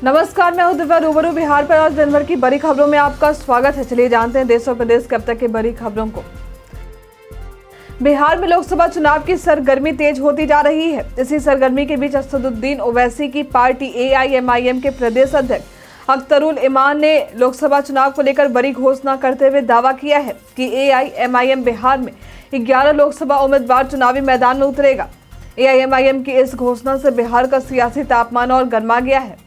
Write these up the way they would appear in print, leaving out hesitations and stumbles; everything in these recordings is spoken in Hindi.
नमस्कार, मैं हूं दिव्या। रूबरू बिहार पर आज दिन भर की बड़ी खबरों में आपका स्वागत है। चलिए जानते हैं देश और प्रदेश के अब तक की बड़ी खबरों को। बिहार में लोकसभा चुनाव की सरगर्मी तेज होती जा रही है। इसी सरगर्मी के बीच असदुद्दीन ओवैसी की पार्टी AIMIM के प्रदेश अध्यक्ष अख्तरुल इमान ने लोकसभा चुनाव को लेकर बड़ी घोषणा करते हुए दावा किया है कि AIMIM बिहार में 11 लोकसभा उम्मीदवार चुनावी मैदान में उतरेगा। AIMIM की इस घोषणा से बिहार का सियासी तापमान और गर्मा गया है।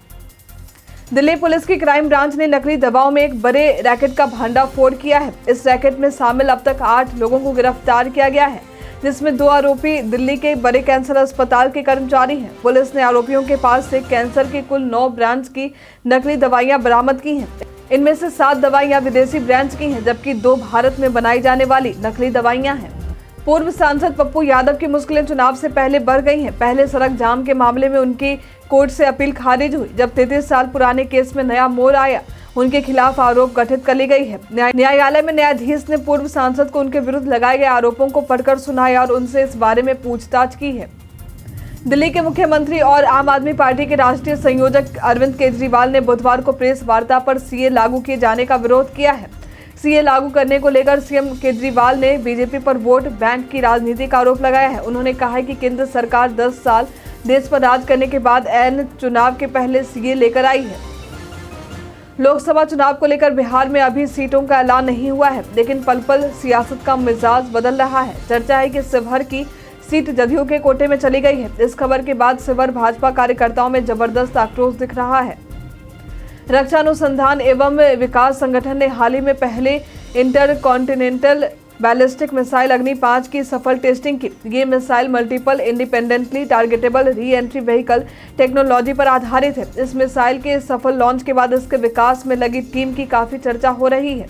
दिल्ली पुलिस की क्राइम ब्रांच ने नकली दवाओं में एक बड़े रैकेट का भंडाफोड़ किया है। इस रैकेट में शामिल अब तक 8 लोगों को गिरफ्तार किया गया है, जिसमें 2 आरोपी दिल्ली के बड़े कैंसर अस्पताल के कर्मचारी हैं। पुलिस ने आरोपियों के पास से कैंसर की कुल 9 ब्रांच की नकली दवाइयां बरामद की हैं। इनमें से 7 दवाइयां विदेशी ब्रांच की हैं, जबकि 2 भारत में बनाई जाने वाली नकली दवाइयां हैं। पूर्व सांसद पप्पू यादव की मुश्किलें चुनाव से पहले बढ़ गई हैं। पहले सड़क जाम के मामले में उनकी कोर्ट से अपील खारिज हुई। जब 33 साल पुराने केस में नया मोड़ आया, उनके खिलाफ आरोप गठित कर ली गई है। न्यायालय में न्यायाधीश ने पूर्व सांसद को उनके विरुद्ध लगाए गए आरोपों को पढ़कर सुनाया और उनसे इस बारे में पूछताछ की है। दिल्ली के मुख्यमंत्री और आम आदमी पार्टी के राष्ट्रीय संयोजक अरविंद केजरीवाल ने बुधवार को प्रेस वार्ता पर CA लागू किए जाने का विरोध किया है। CA लागू करने को लेकर CM केजरीवाल ने बीजेपी पर वोट बैंक की राजनीति का आरोप लगाया है। उन्होंने कहा है कि केंद्र सरकार 10 साल देश पर राज करने के बाद ऐन चुनाव के पहले CA लेकर आई है। लोकसभा चुनाव को लेकर बिहार में अभी सीटों का ऐलान नहीं हुआ है, लेकिन पल पल सियासत का मिजाज बदल रहा है। चर्चा है कि शिवहर की सीट जदयू के कोटे में चली गई है। इस खबर के बाद शिवहर भाजपा कार्यकर्ताओं में जबरदस्त आक्रोश दिख रहा है। रक्षा अनुसंधान एवं विकास संगठन ने हाल ही में पहले इंटरकॉन्टिनेंटल बैलिस्टिक मिसाइल अग्नि 5 की सफल टेस्टिंग की। ये missile multiple independently targetable re entry vehicle technology पर आधारित है। इस मिसाइल के सफल लॉन्च के बाद इसके विकास में लगी टीम की काफी चर्चा हो रही है।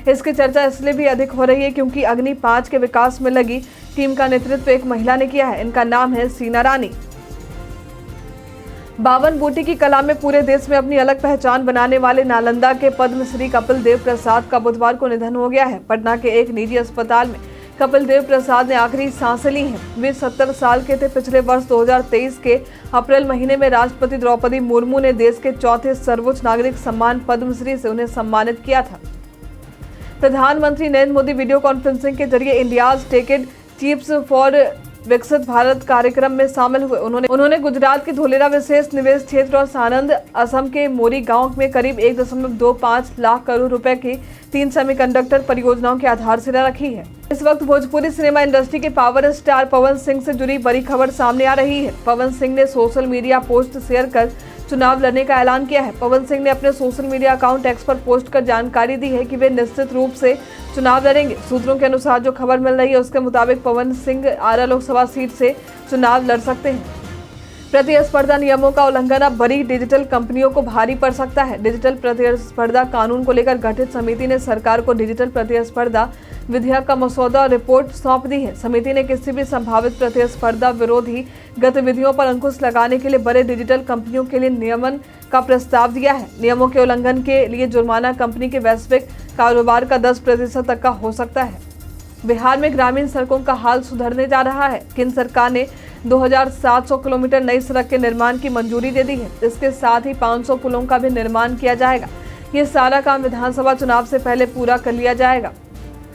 इसकी चर्चा इसलिए भी अधिक हो रही है क्योंकि अग्नि 5 के विकास में लगी टीम का नेतृत्व एक महिला ने किया है। इनका नाम है सीना रानी। 52 बूटी की कला में पूरे देश में अपनी अलग पहचान बनाने वाले नालंदा के पद्मश्री कपिल देव प्रसाद का बुधवार को निधन हो गया है। पटना के एक निजी अस्पताल में कपिल देव प्रसाद ने आखिरी सांसें ली हैं। वे 70 साल के थे। पिछले वर्ष 2023 के अप्रैल महीने में राष्ट्रपति द्रौपदी मुर्मू ने देश के 4थे सर्वोच्च नागरिक सम्मान पद्मश्री से उन्हें सम्मानित किया था। प्रधानमंत्री नरेंद्र मोदी वीडियो कॉन्फ्रेंसिंग के जरिए इंडियाज टेकेड चीफ्स फॉर विकसित भारत कार्यक्रम में शामिल हुए। उन्होंने गुजरात के धोलेरा विशेष निवेश क्षेत्र और सानंद असम के मोरी गांव में करीब 1.25 लाख करोड़ रुपए की 3 सेमीकंडक्टर परियोजनाओं की आधारशिला रखी है। इस वक्त भोजपुरी सिनेमा इंडस्ट्री के पावर स्टार पवन सिंह से जुड़ी बड़ी खबर सामने आ रही है। पवन सिंह ने सोशल मीडिया पोस्ट शेयर कर चुनाव लड़ने का ऐलान किया है। पवन सिंह ने अपने सोशल मीडिया अकाउंट X पर पोस्ट कर जानकारी दी है कि वे निश्चित रूप से चुनाव लड़ेंगे। सूत्रों के अनुसार जो खबर मिल रही है उसके मुताबिक पवन सिंह आरा लोकसभा सीट से चुनाव लड़ सकते हैं। प्रतिस्पर्धा नियमों का उल्लंघन अब बड़ी डिजिटल कंपनियों को भारी पड़ सकता है। डिजिटल प्रतिस्पर्धा कानून को लेकर गठित समिति ने सरकार को डिजिटल प्रतिस्पर्धा विधेयक का मसौदा और रिपोर्ट सौंप दी है। समिति ने किसी भी संभावित प्रतिस्पर्धा विरोधी गतिविधियों पर अंकुश लगाने के लिए बड़े डिजिटल कंपनियों के लिए नियमन का प्रस्ताव दिया है। नियमों के उल्लंघन के लिए जुर्माना कंपनी के वैश्विक कारोबार का 10% तक का हो सकता है। बिहार में ग्रामीण सड़कों का हाल सुधरने जा रहा है। केंद्र सरकार ने 2700 किलोमीटर नई सड़क के निर्माण की मंजूरी दे दी है। इसके साथ ही 500 पुलों का भी निर्माण किया जाएगा। ये सारा काम विधानसभा चुनाव से पहले पूरा कर लिया जाएगा।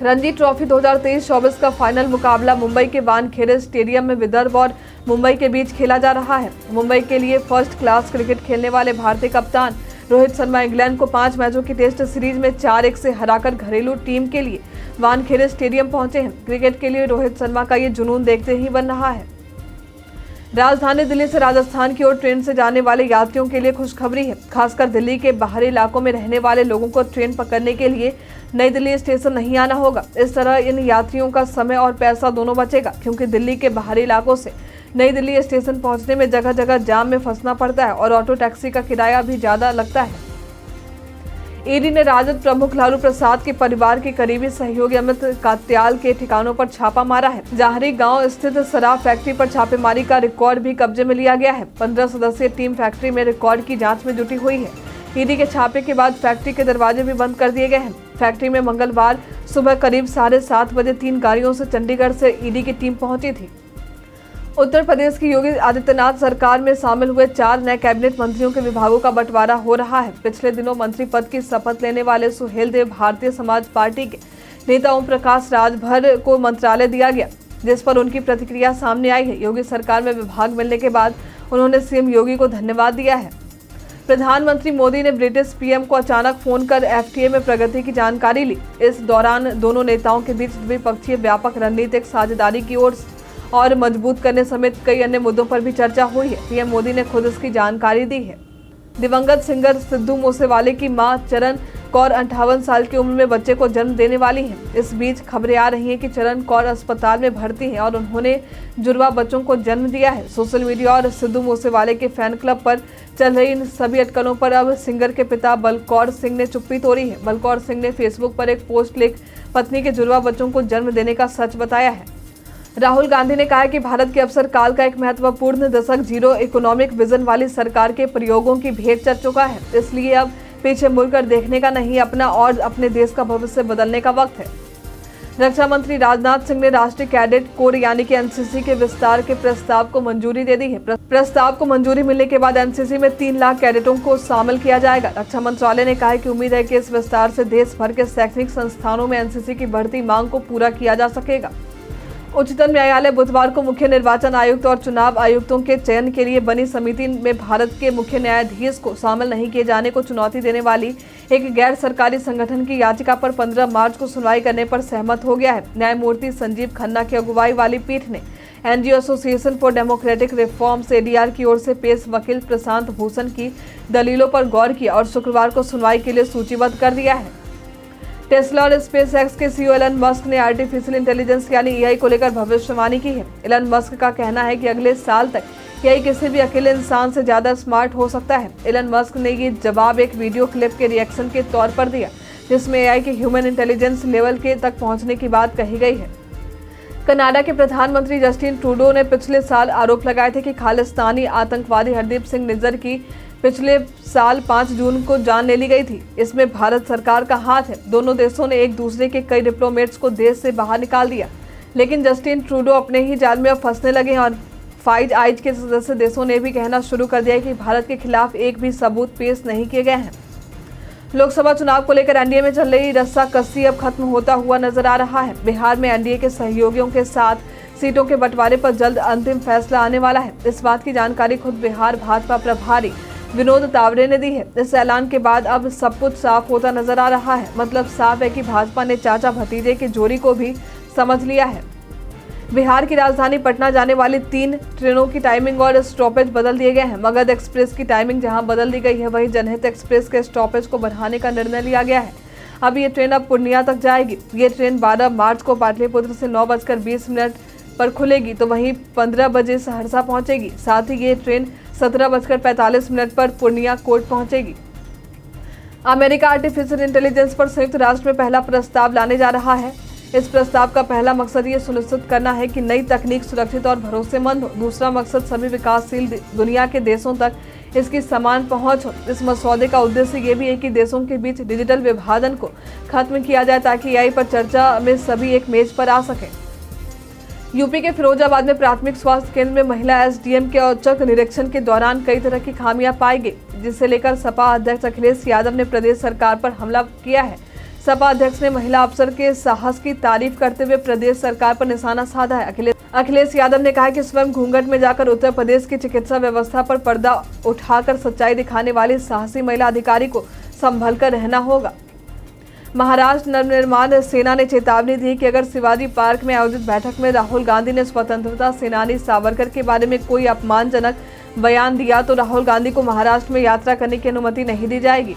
रणजी ट्रॉफी 2023-24 का फाइनल मुकाबला मुंबई के वानखेड़े स्टेडियम में विदर्भ और मुंबई के बीच खेला जा रहा है। मुंबई के लिए फर्स्ट क्लास क्रिकेट खेलने वाले भारतीय कप्तान रोहित शर्मा इंग्लैंड को 5 मैचों की टेस्ट सीरीज में 4-1 से हराकर घरेलू टीम के लिए वानखेड़े स्टेडियम पहुंचे हैं। क्रिकेट के लिए रोहित शर्मा का ये जुनून देखते ही बन रहा है। राजधानी दिल्ली से राजस्थान की ओर ट्रेन से जाने वाले यात्रियों के लिए खुशखबरी है। खासकर दिल्ली के बाहरी इलाकों में रहने वाले लोगों को ट्रेन पकड़ने के लिए नई दिल्ली स्टेशन नहीं आना होगा। इस तरह इन यात्रियों का समय और पैसा दोनों बचेगा, क्योंकि दिल्ली के बाहरी इलाकों से नई दिल्ली स्टेशन पहुंचने में जगह जगह जाम में फंसना पड़ता है और ऑटो टैक्सी का किराया भी ज्यादा लगता है। ईडी ने राजद प्रमुख लालू प्रसाद के परिवार के करीबी सहयोगी अमित कात्याल के ठिकानों पर छापा मारा है। जाहरी गांव स्थित शराब फैक्ट्री पर छापेमारी का रिकॉर्ड भी कब्जे में लिया गया है। 15 सदस्यीय टीम फैक्ट्री में रिकॉर्ड की जांच में जुटी हुई है। ईडी के छापे के बाद फैक्ट्री के दरवाजे भी बंद कर दिए गए हैं। फैक्ट्री में मंगलवार सुबह करीब 7:30 बजे 3 गाड़ियों से चंडीगढ़ से ईडी की टीम पहुंची थी। उत्तर प्रदेश की योगी आदित्यनाथ सरकार में शामिल हुए 4 नए कैबिनेट मंत्रियों के विभागों का बंटवारा हो रहा है। पिछले दिनों मंत्री पद की शपथ लेने वाले सुहेल देव भारतीय समाज पार्टी के नेता ओम प्रकाश राजभर को मंत्रालय दिया गया, जिस पर उनकी प्रतिक्रिया सामने आई है। योगी सरकार में विभाग मिलने के बाद उन्होंने सीएम योगी को धन्यवाद दिया है। प्रधानमंत्री मोदी ने ब्रिटिश पीएम को अचानक फोन कर एफटीए में प्रगति की जानकारी ली। इस दौरान दोनों नेताओं के बीच द्विपक्षीय व्यापक रणनीतिक साझेदारी की ओर और मजबूत करने समेत कई अन्य मुद्दों पर भी चर्चा हुई है। पीएम मोदी ने खुद इसकी जानकारी दी है। दिवंगत सिंगर सिद्धू मूसेवाले की मां चरण कौर 58 साल की उम्र में बच्चे को जन्म देने वाली हैं। इस बीच खबरें आ रही हैं कि चरण कौर अस्पताल में भर्ती हैं और उन्होंने जुड़वा बच्चों को जन्म दिया है। सोशल मीडिया और सिद्धू मूसेवाले के फैन क्लब पर चल रही इन सभी अटकलों पर अब सिंगर के पिता बलकौर सिंह ने चुप्पी तोड़ी है। बलकौर सिंह ने फेसबुक पर एक पोस्ट लिख पत्नी के जुड़वा बच्चों को जन्म देने का सच बताया है। राहुल गांधी ने कहा कि भारत के अवसर काल का एक महत्वपूर्ण दशक जीरो इकोनॉमिक विजन वाली सरकार के प्रयोगों की भेंट चढ़ चुका है, इसलिए अब पीछे मुड़कर देखने का नहीं, अपना और अपने देश का भविष्य बदलने का वक्त है। रक्षा मंत्री राजनाथ सिंह ने राष्ट्रीय कैडेट कोर यानी कि एनसीसी के विस्तार के प्रस्ताव को मंजूरी दे दी है। प्रस्ताव को मंजूरी मिलने के बाद एनसीसी में 3 लाख कैडेटों को शामिल किया जाएगा। रक्षा मंत्रालय ने कहा है कि उम्मीद है कि इस विस्तार से देश भर के शैक्षणिक संस्थानों में एनसीसी की बढ़ती मांग को पूरा किया जा सकेगा। उच्चतम न्यायालय बुधवार को मुख्य निर्वाचन आयुक्त और चुनाव आयुक्तों के चयन के लिए बनी समिति में भारत के मुख्य न्यायाधीश को शामिल नहीं किए जाने को चुनौती देने वाली एक गैर सरकारी संगठन की याचिका पर 15 मार्च को सुनवाई करने पर सहमत हो गया है। न्यायमूर्ति संजीव खन्ना की अगुवाई वाली पीठ ने NGO association for democratic reforms ADR की ओर से पेश वकील प्रशांत भूषण की दलीलों पर गौर किया और शुक्रवार को सुनवाई के लिए सूचीबद्ध कर दिया है। टेस्ला और स्पेस एक्स के सीईओ एलन मस्क ने आर्टिफिशियल इंटेलिजेंस यानी एआई को लेकर भविष्यवाणी की है। एलन मस्क का कहना है कि अगले साल तक एआई किसी भी अकेले इंसान से ज्यादा स्मार्ट हो सकता है। एलन मस्क ने ये जवाब एक वीडियो क्लिप के रिएक्शन के तौर पर दिया, जिसमें एआई के ह्यूमन इंटेलिजेंस लेवल के तक पहुंचने की बात कही गई है। कनाडा के प्रधानमंत्री जस्टिन ट्रूडो ने पिछले साल आरोप लगाए थे कि खालिस्तानी आतंकवादी हरदीप सिंह निज्जर की पिछले साल 5 जून को जान ले ली गई थी। इसमें भारत सरकार का हाथ है। दोनों देशों ने एक दूसरे के कई डिप्लोमेट्स को देश से बाहर निकाल दिया, लेकिन जस्टिन ट्रूडो अपने ही जाल में अब फंसने लगे हैं और फाइव आइज के सदस्य देशों ने भी कहना शुरू कर दिया है कि भारत के खिलाफ एक भी सबूत पेश नहीं किए गए हैं। लोकसभा चुनाव को लेकर एनडीए में चल रही रस्साकसी अब खत्म होता हुआ नजर आ रहा है। बिहार में एनडीए के सहयोगियों के साथ सीटों के बंटवारे पर जल्द अंतिम फैसला आने वाला है। इस बात की जानकारी खुद बिहार भाजपा प्रभारी विनोद तावरे ने दी है। इस ऐलान के बाद अब सब कुछ साफ होता नजर आ रहा है। मतलब साफ है कि भाजपा ने चाचा भतीजे की जोड़ी को भी समझ लिया है। बिहार की राजधानी पटना जाने वाली 3 ट्रेनों की टाइमिंग और स्टॉपेज बदल दिए गए हैं। मगध एक्सप्रेस की टाइमिंग जहां बदल दी गई है, वहीं जनहित एक्सप्रेस के स्टॉपेज को बढ़ाने का निर्णय लिया गया है। अब ये ट्रेन अब पूर्णिया तक जाएगी। ये ट्रेन 12 मार्च को पाटलिपुत्र से 9:20 पर खुलेगी, तो वहीं 15 बजे सहरसा पहुंचेगी। साथ ही ये ट्रेन 17:45 पर पूर्णिया कोर्ट पहुंचेगी। अमेरिका आर्टिफिशियल इंटेलिजेंस पर संयुक्त राष्ट्र में पहला प्रस्ताव लाने जा रहा है। इस प्रस्ताव का पहला मकसद ये सुनिश्चित करना है कि नई तकनीक सुरक्षित और भरोसेमंद हो। दूसरा मकसद सभी विकासशील दुनिया के देशों तक इसकी समान पहुंच हो। इस मसौदे का उद्देश्य ये भी है कि देशों के बीच डिजिटल विभाजन को खत्म किया जाए, ताकि एआई पर चर्चा में सभी एक मेज पर आ सके। यूपी के फिरोजाबाद में प्राथमिक स्वास्थ्य केंद्र में महिला एसडीएम के औचक निरीक्षण के दौरान कई तरह की खामियां पाई गई, जिसे लेकर सपा अध्यक्ष अखिलेश यादव ने प्रदेश सरकार पर हमला किया है। सपा अध्यक्ष ने महिला अफसर के साहस की तारीफ करते हुए प्रदेश सरकार पर निशाना साधा है। अखिलेश यादव ने कहा कि स्वयं घूंघट में जाकर उत्तर प्रदेश की चिकित्सा व्यवस्था पर पर्दा उठाकर सच्चाई दिखाने वाली साहसी महिला अधिकारी को संभल कर रहना होगा। महाराष्ट्र नवनिर्माण सेना ने चेतावनी दी कि अगर शिवाजी पार्क में आयोजित बैठक में राहुल गांधी ने स्वतंत्रता सेनानी सावरकर के बारे में कोई अपमानजनक बयान दिया तो राहुल गांधी को महाराष्ट्र में यात्रा करने की अनुमति नहीं दी जाएगी।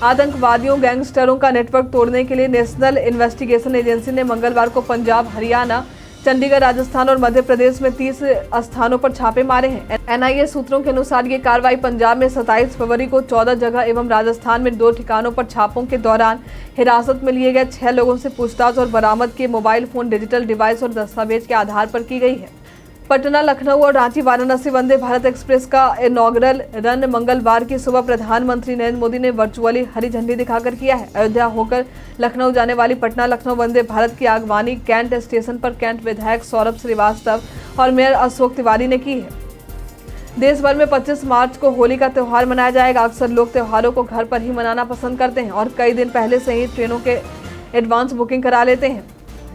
आतंकवादियों गैंगस्टरों का नेटवर्क तोड़ने के लिए नेशनल इन्वेस्टिगेशन एजेंसी ने मंगलवार को पंजाब, हरियाणा, चंडीगढ़, राजस्थान और मध्य प्रदेश में 30 स्थानों पर छापे मारे हैं। एनआईए सूत्रों के अनुसार ये कार्रवाई पंजाब में 27 फरवरी को 14 जगह एवं राजस्थान में 2 ठिकानों पर छापों के दौरान हिरासत में लिए गए 6 लोगों से पूछताछ और बरामद किए मोबाइल फोन, डिजिटल डिवाइस और दस्तावेज के आधार पर की गई है। पटना, लखनऊ और रांची वाराणसी वंदे भारत एक्सप्रेस का इनॉग्रल रन मंगलवार की सुबह प्रधानमंत्री नरेंद्र मोदी ने वर्चुअली हरी झंडी दिखाकर किया है। अयोध्या होकर लखनऊ जाने वाली पटना लखनऊ वंदे भारत की आगवानी कैंट स्टेशन पर कैंट विधायक सौरभ श्रीवास्तव और मेयर अशोक तिवारी ने की है। देश भर में 25 मार्च को होली का त्यौहार मनाया जाएगा। अक्सर लोग त्योहारों को घर पर ही मनाना पसंद करते हैं और कई दिन पहले से ही ट्रेनों के एडवांस बुकिंग करा लेते हैं।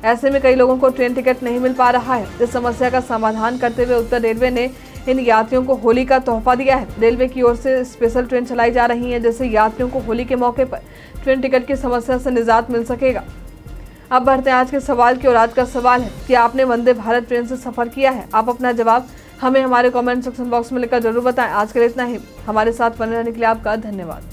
ऐसे में कई लोगों को ट्रेन टिकट नहीं मिल पा रहा है। इस समस्या का समाधान करते हुए उत्तर रेलवे ने इन यात्रियों को होली का तोहफा दिया है। रेलवे की ओर से स्पेशल ट्रेन चलाई जा रही है, जिससे यात्रियों को होली के मौके पर ट्रेन टिकट की समस्या से निजात मिल सकेगा। अब बढ़ते हैं आज के सवाल की ओर। आज का सवाल है कि आपने वंदे भारत ट्रेन से सफर किया है? आप अपना जवाब हमें हमारे कमेंट सेक्शन बॉक्स में लिखकर जरूर बताएं। आज के लिए इतना ही। हमारे साथ बने रहने के लिए आपका धन्यवाद।